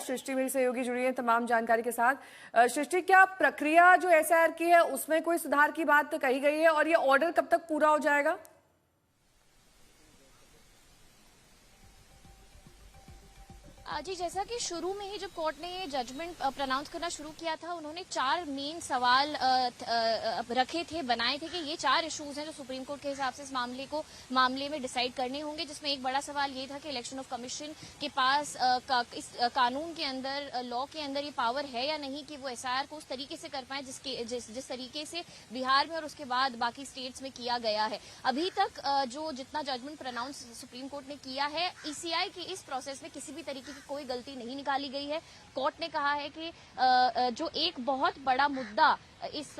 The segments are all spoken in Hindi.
सृष्टि मेरी सहयोगी जुड़ी है तमाम जानकारी के साथ। सृष्टि, क्या प्रक्रिया जो एसआईआर की है उसमें कोई सुधार की बात कही गई है और ये ऑर्डर कब तक पूरा हो जाएगा? जी, जैसा कि शुरू में ही जब कोर्ट ने ये जजमेंट प्रोनाउंस करना शुरू किया था, उन्होंने 4 मेन सवाल रखे थे, बनाए थे कि ये 4 इश्यूज हैं जो सुप्रीम कोर्ट के हिसाब से इस मामले में डिसाइड करने होंगे, जिसमें एक बड़ा सवाल ये था कि इलेक्शन ऑफ कमीशन के पास इस कानून के अंदर, लॉ के अंदर ये पावर है या नहीं कि वो एसआईआर को उस तरीके से कर पाए जिस तरीके से बिहार में और उसके बाद बाकी स्टेट्स में किया गया है। अभी तक जो जितना जजमेंट प्रोनाउंस सुप्रीम कोर्ट ने किया है, ईसीआई की इस प्रोसेस में किसी भी तरीके की कोई गलती नहीं निकाली गई है। कोर्ट ने कहा है कि जो एक बहुत बड़ा मुद्दा इस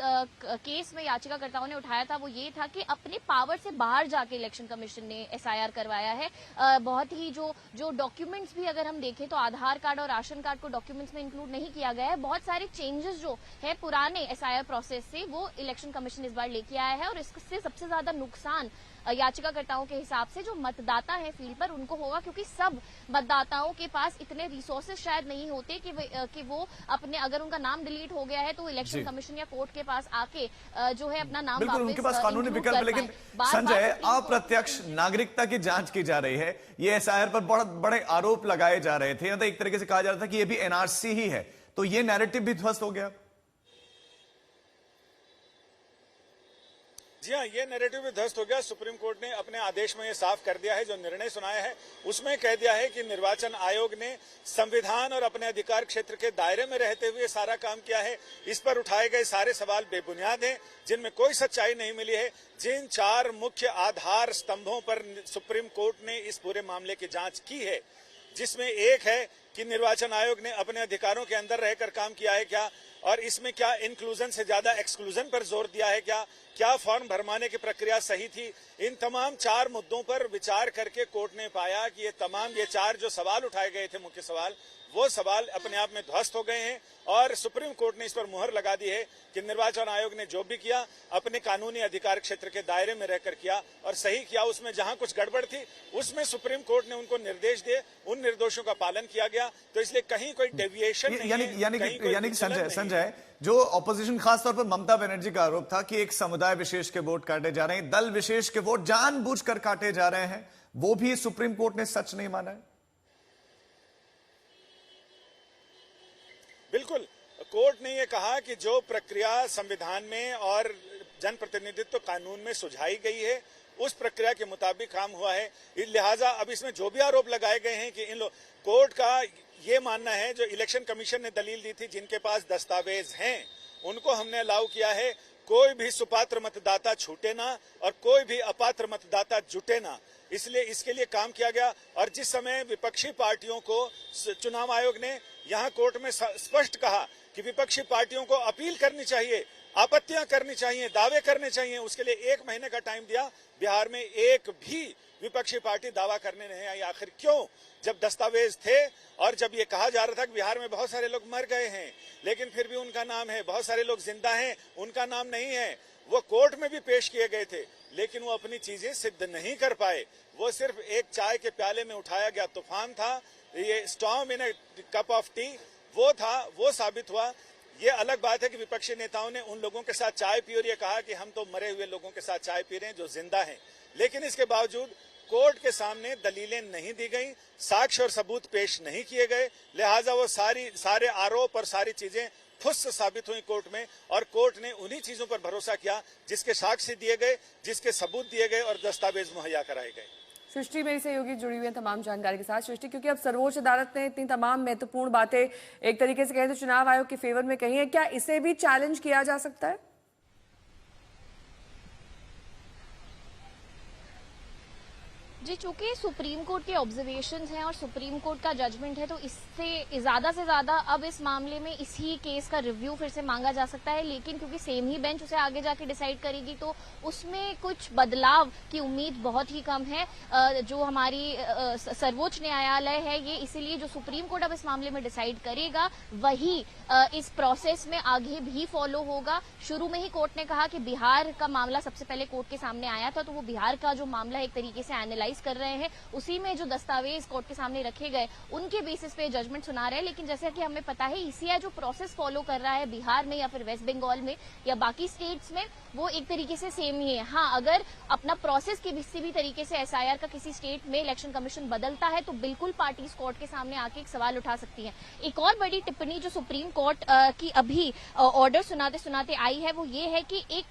केस में याचिकाकर्ताओं ने उठाया था वो ये था कि अपने पावर से बाहर जाके इलेक्शन कमीशन ने एसआईआर करवाया है। बहुत ही जो डॉक्यूमेंट्स भी अगर हम देखें तो आधार कार्ड और राशन कार्ड को डॉक्यूमेंट्स में इंक्लूड नहीं किया गया है। बहुत सारे चेंजेस जो है पुराने एसआईआर प्रोसेस से वो इलेक्शन कमीशन इस बार लेके आया है और इससे सबसे ज्यादा नुकसान याचिकाकर्ताओं के हिसाब से जो मतदाता है फील्ड पर उनको होगा, क्योंकि सब मतदाताओं के पास इतने रिसोर्सेज शायद नहीं होते कि वो अपने, अगर उनका नाम डिलीट हो गया है तो इलेक्शन कमीशन या कोर्ट के पास आके जो है अपना नाम बिल्कुल उनके पास कानूनी विकल्प। लेकिन संजय, अप्रत्यक्ष नागरिकता की जांच की जा रही है, ये एसआईआर पर बहुत बड़े आरोप लगाए जा रहे थे, एक तरीके से कहा जा रहा था कि ये भी एनआरसी ही है, तो ये नैरेटिव भी ध्वस्त हो गया। जी हाँ, ये नैरेटिव भी ध्वस्त हो गया। सुप्रीम कोर्ट ने अपने आदेश में ये साफ कर दिया है, जो निर्णय सुनाया है उसमें कह दिया है कि निर्वाचन आयोग ने संविधान और अपने अधिकार क्षेत्र के दायरे में रहते हुए सारा काम किया है। इस पर उठाए गए सारे सवाल बेबुनियाद हैं, जिनमें कोई सच्चाई नहीं मिली है। जिन 4 मुख्य आधार स्तंभों पर सुप्रीम कोर्ट ने इस पूरे मामले की जांच की है, जिसमें एक है कि निर्वाचन आयोग ने अपने अधिकारों के अंदर रहकर काम किया है क्या, और इसमें क्या इंक्लूजन से ज्यादा एक्सक्लूजन पर जोर दिया है क्या फॉर्म भरवाने की प्रक्रिया सही थी। इन तमाम 4 मुद्दों पर विचार करके कोर्ट ने पाया कि ये 4 जो सवाल उठाए गए थे, मुख्य सवाल, वो सवाल अपने आप में ध्वस्त हो गए हैं और सुप्रीम कोर्ट ने इस पर मुहर लगा दी है कि निर्वाचन आयोग ने जो भी किया अपने कानूनी अधिकार क्षेत्र के दायरे में रहकर किया और सही किया। उसमें जहां कुछ गड़बड़ थी उसमें सुप्रीम कोर्ट ने उनको निर्देश दिए, उन निर्देशों का पालन किया गया, तो इसलिए कहीं कोई डेविएशन नहीं है। यानी संजय, जो ऑपोजिशन खासतौर पर ममता बनर्जी का आरोप था कि एक समुदाय विशेष के वोट काटे जा रहे हैं, दल विशेष के वोट जानबूझकर काटे जा रहे हैं, वो भी सुप्रीम कोर्ट ने सच नहीं माना है। बिल्कुल, कोर्ट ने यह कहा कि जो प्रक्रिया संविधान में और जनप्रतिनिधित्व कानून में सुझाई गई है उस प्रक्रिया के मुताबिक काम हुआ है। लिहाजा अब इसमें जो भी आरोप लगाए गए हैं कि कोर्ट का ये मानना है, जो इलेक्शन कमीशन ने दलील दी थी, जिनके पास दस्तावेज हैं उनको हमने अलाउ किया है, कोई भी सुपात्र मतदाता छूटे ना और कोई भी अपात्र मतदाता जुटे ना, इसलिए इसके लिए काम किया गया। और जिस समय विपक्षी पार्टियों को चुनाव आयोग ने यहाँ कोर्ट में स्पष्ट कहा कि विपक्षी पार्टियों को अपील करनी चाहिए, आपत्तियां करनी चाहिए, दावे करने चाहिए, उसके लिए 1 महीने का टाइम दिया, बिहार में एक भी विपक्षी पार्टी दावा करने नहीं आई। आखिर क्यों? जब दस्तावेज थे और जब ये कहा जा रहा था कि बिहार में बहुत सारे लोग मर गए हैं लेकिन फिर भी उनका नाम है, बहुत सारे लोग जिंदा हैं उनका नाम नहीं है, वो कोर्ट में भी पेश किए गए थे लेकिन वो अपनी चीजें सिद्ध नहीं कर पाए। वो सिर्फ एक चाय के प्याले में उठाया गया तूफान था, ये storm in a cup of T, वो था, वो साबित हुआ। ये अलग बात है कि विपक्षी नेताओं ने उन लोगों के साथ चाय पी और ये कहा कि हम तो मरे हुए लोगों के साथ चाय पी रहे हैं जो जिंदा हैं, लेकिन इसके बावजूद कोर्ट के सामने दलीलें नहीं दी गई, साक्ष्य और सबूत पेश नहीं किए गए, लिहाजा वो सारे आरोप और सारी चीजें फुस साबित हुई कोर्ट में और कोर्ट ने उन्हीं चीजों पर भरोसा किया जिसके साक्ष्य दिए गए, जिसके सबूत दिए गए और दस्तावेज मुहैया कराए गए। सृष्टि मेरी सहयोगी जुड़ी हुई है तमाम जानकारी के साथ। सृष्टि, क्योंकि अब सर्वोच्च अदालत ने इतनी तमाम महत्वपूर्ण बातें एक तरीके से कहें तो चुनाव आयोग के फेवर में कही है, क्या इसे भी चैलेंज किया जा सकता है? जी, चूंकि सुप्रीम कोर्ट के ऑब्जर्वेशंस हैं और सुप्रीम कोर्ट का जजमेंट है तो इससे ज्यादा से ज्यादा अब इस मामले में इसी केस का रिव्यू फिर से मांगा जा सकता है, लेकिन क्योंकि सेम ही बेंच उसे आगे जाके डिसाइड करेगी तो उसमें कुछ बदलाव की उम्मीद बहुत ही कम है। जो हमारी सर्वोच्च न्यायालय है ये इसीलिए जो सुप्रीम कोर्ट अब इस मामले में डिसाइड करेगा वही इस प्रोसेस में आगे भी फॉलो होगा। शुरू में ही कोर्ट ने कहा कि बिहार का मामला सबसे पहले कोर्ट के सामने आया था तो वो बिहार का जो मामला एक तरीके से एनालाइज एनालाइज कर रहे हैं, उसी में जो दस्तावेज कोर्ट के सामने रखे गए उनके बेसिस पे जजमेंट सुना रहे हैं। लेकिन जैसा कि हमें पता है ईसीआई जो प्रोसेस फॉलो कर रहा है बिहार में या फिर वेस्ट बंगाल में या बाकी स्टेट्स में, वो एक तरीके से सेम ही है। हाँ, अगर अपना प्रोसेस किसी भी तरीके से एसआईआर का किसी स्टेट में इलेक्शन कमीशन बदलता है तो बिल्कुल पार्टीज कोर्ट के सामने आके एक सवाल उठा सकती हैं। एक और बड़ी टिप्पणी जो सुप्रीम कोर्ट की अभी ऑर्डर सुनाते सुनाते आई है वो ये है कि एक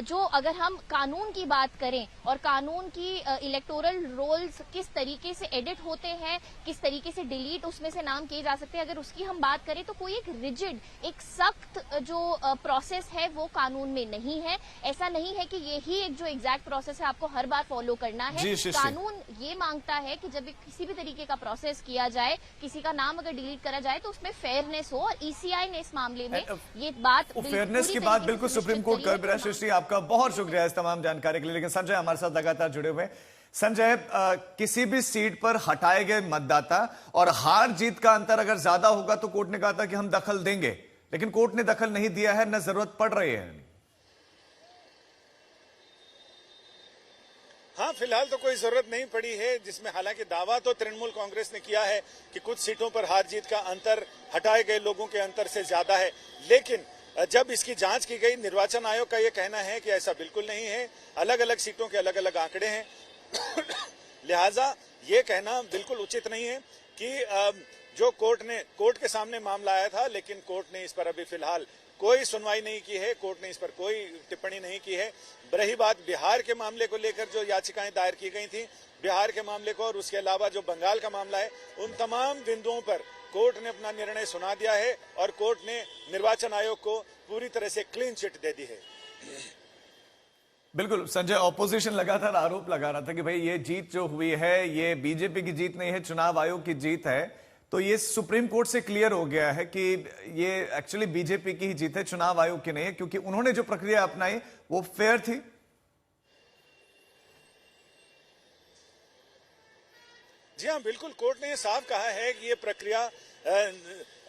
जो अगर हम कानून की बात करें और कानून की इलेक्टोरल रोल्स किस तरीके से एडिट होते हैं, किस तरीके से डिलीट उसमें से नाम किए जा सकते हैं, अगर उसकी हम बात करें तो कोई एक रिजिड, एक सख्त जो प्रोसेस है वो कानून में नहीं है। ऐसा नहीं है कि यही एक जो एग्जैक्ट प्रोसेस है आपको हर बार फॉलो करना है। कानून ये मांगता है कि जब किसी भी तरीके का प्रोसेस किया जाए, किसी का नाम अगर डिलीट करा जाए तो उसमें फेयरनेस हो, और ईसीआई ने इस मामले में ये बात फेयरनेस की बात बिल्कुल सुप्रीम कोर्ट कर भी रहा है। सृष्टि, आपका बहुत शुक्रिया इस तमाम जानकारी के लिए। लेकिन संजय हमारे साथ लगातार जुड़े हुए। संजय, किसी भी सीट पर हटाए गए मतदाता और हार जीत का अंतर अगर ज्यादा होगा तो कोर्ट ने कहा था कि हम दखल देंगे, लेकिन कोर्ट ने दखल नहीं दिया है, न जरूरत पड़ रही है। हाँ, फिलहाल तो कोई जरूरत नहीं पड़ी है, जिसमें हालांकि दावा तो तृणमूल कांग्रेस ने किया है कि कुछ सीटों पर हार जीत का अंतर हटाए गए लोगों के अंतर से ज्यादा है। लेकिन जब इसकी जांच की गई, निर्वाचन आयोग का यह कहना है कि ऐसा बिल्कुल नहीं है, अलग अलग सीटों के अलग अलग आंकड़े हैं। लिहाजा ये कहना बिल्कुल उचित नहीं है कि जो कोर्ट के सामने मामला आया था, लेकिन कोर्ट ने इस पर अभी फिलहाल कोई सुनवाई नहीं की है, कोर्ट ने इस पर कोई टिप्पणी नहीं की है। रही बात बिहार के मामले को लेकर जो याचिकाएं दायर की गई थी, बिहार के मामले को और उसके अलावा जो बंगाल का मामला है, उन तमाम बिंदुओं पर कोर्ट ने अपना निर्णय सुना दिया है और कोर्ट ने निर्वाचन आयोग को पूरी तरह से क्लीन चिट दे दी है। बिल्कुल संजय, ऑपोजिशन लगातार आरोप लगा रहा था कि भाई ये जीत जो हुई है ये बीजेपी की जीत नहीं है, चुनाव आयोग की जीत है। तो ये सुप्रीम कोर्ट से क्लियर हो गया है कि ये एक्चुअली बीजेपी की ही जीत है, चुनाव आयोग की नहीं है, क्योंकि उन्होंने जो प्रक्रिया अपनाई वो फेयर थी। जी हाँ, बिल्कुल, कोर्ट ने साफ कहा है कि ये प्रक्रिया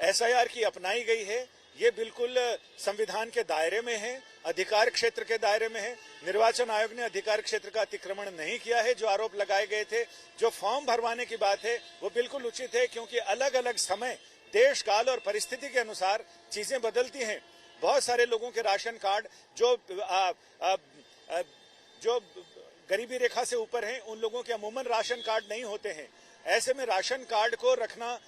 एसआईआर की अपनाई गई है, ये बिल्कुल संविधान के दायरे में है, अधिकार क्षेत्र के दायरे में है। निर्वाचन आयोग ने अधिकार क्षेत्र का अतिक्रमण नहीं किया है। जो आरोप लगाए गए थे, जो फॉर्म भरवाने की बात है, वो बिल्कुल उचित है, क्योंकि अलग अलग समय, देश काल और परिस्थिति के अनुसार चीजें बदलती हैं। बहुत सारे लोगों के राशन कार्ड जो गरीबी रेखा से ऊपर हैं, उन लोगों के अमूमन राशन कार्ड नहीं होते हैं। ऐसे में राशन कार्ड को रखना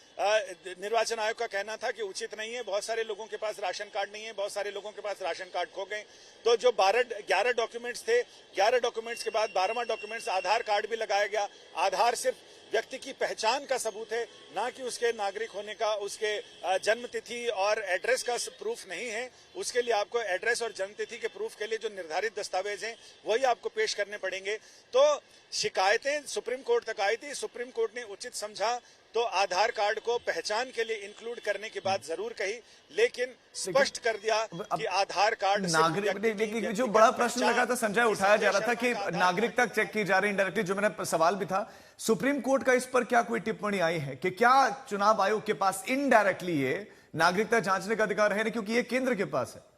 निर्वाचन आयोग का कहना था कि उचित नहीं है। बहुत सारे लोगों के पास राशन कार्ड नहीं है, बहुत सारे लोगों के पास राशन कार्ड खो गए। तो जो 11 डॉक्यूमेंट्स थे, 11 डॉक्यूमेंट्स के बाद 12वां डॉक्यूमेंट्स आधार कार्ड भी लगाया गया। आधार सिर्फ व्यक्ति की पहचान का सबूत है, ना कि उसके नागरिक होने का, उसके जन्म तिथि और एड्रेस का प्रूफ नहीं है। उसके लिए आपको एड्रेस और जन्म तिथि के प्रूफ के लिए जो निर्धारित दस्तावेज हैं वही आपको पेश करने पड़ेंगे। तो शिकायतें सुप्रीम कोर्ट तक आई थी, सुप्रीम कोर्ट ने उचित समझा तो आधार कार्ड को पहचान के लिए इंक्लूड करने की बात जरूर कही, लेकिन स्पष्ट कर दिया कि आधार कार्ड नागरिक, जो बड़ा प्रश्न लगा था संजय, उठाया जा रहा था कि नागरिकता चेक की जा रही इंडायरेक्टली, जो मेरा सवाल भी था, सुप्रीम कोर्ट का इस पर क्या कोई टिप्पणी आई है कि क्या चुनाव आयोग के पास इनडायरेक्टली ये नागरिकता जांचने का अधिकार है, क्योंकि ये केंद्र के पास है।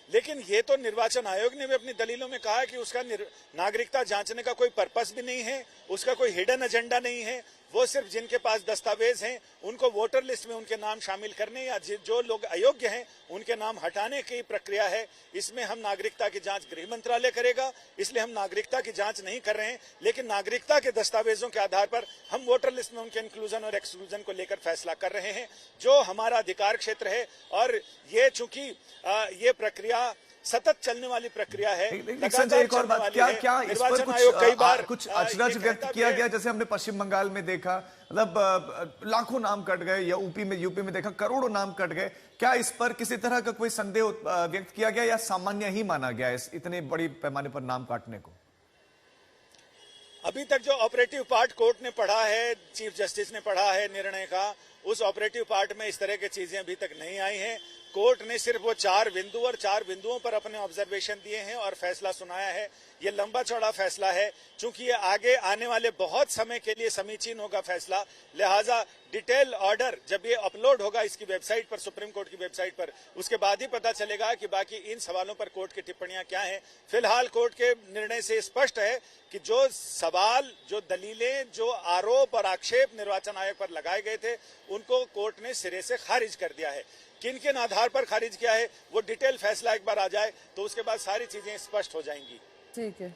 लेकिन ये तो निर्वाचन आयोग ने भी अपनी दलीलों में कहा कि उसका नागरिकता जांचने का कोई पर्पस भी नहीं है, उसका कोई हिडन एजेंडा नहीं है। वो सिर्फ जिनके पास दस्तावेज हैं उनको वोटर लिस्ट में उनके नाम शामिल करने या जो लोग अयोग्य हैं उनके नाम हटाने की प्रक्रिया है। इसमें हम नागरिकता की जांच गृह मंत्रालय करेगा, इसलिए हम नागरिकता की जांच नहीं कर रहे हैं। लेकिन नागरिकता के दस्तावेजों के आधार पर हम वोटर लिस्ट में उनके इंक्लूजन और एक्सक्लूजन को लेकर फैसला कर रहे हैं, जो हमारा अधिकार क्षेत्र है। और ये चूंकि ये प्रक्रिया सतत चलने वाली प्रक्रिया है। संजय, एक और बात, क्या इस पर कुछ अचरज व्यक्त किया गया, जैसे हमने पश्चिम बंगाल में देखा, मतलब लाखों नाम कट गए, या यूपी में देखा करोड़ों नाम कट गए। क्या इस पर किसी तरह का कोई संदेह व्यक्त किया गया या सामान्य ही माना गया इस इतने बड़ी पैमाने पर नाम काटने को? अभी तक जो ऑपरेटिव पार्ट कोर्ट ने पढ़ा है, चीफ जस्टिस ने पढ़ा है निर्णय का, उस ऑपरेटिव पार्ट में इस तरह की चीजें अभी तक नहीं आई हैं। कोर्ट ने सिर्फ वो 4 बिंदु और 4 बिंदुओं पर अपने ऑब्जर्वेशन दिए हैं और फैसला सुनाया है। ये लंबा चौड़ा फैसला है, चूंकि ये आगे आने वाले बहुत समय के लिए समीचीन होगा फैसला, लिहाजा डिटेल ऑर्डर जब ये अपलोड होगा इसकी वेबसाइट पर, सुप्रीम कोर्ट की वेबसाइट पर, उसके बाद ही पता चलेगा कि बाकी इन सवालों पर कोर्ट की टिप्पणियां क्या हैं। फिलहाल कोर्ट के निर्णय से स्पष्ट है कि जो सवाल, जो दलीलें, जो आरोप और आक्षेप निर्वाचन आयोग पर लगाए गए थे, उनको कोर्ट ने सिरे से खारिज कर दिया है। किन किन आधार पर खारिज किया है वो डिटेल फैसला एक बार आ जाए तो उसके बाद सारी चीजें स्पष्ट हो जाएंगी। ठीक है।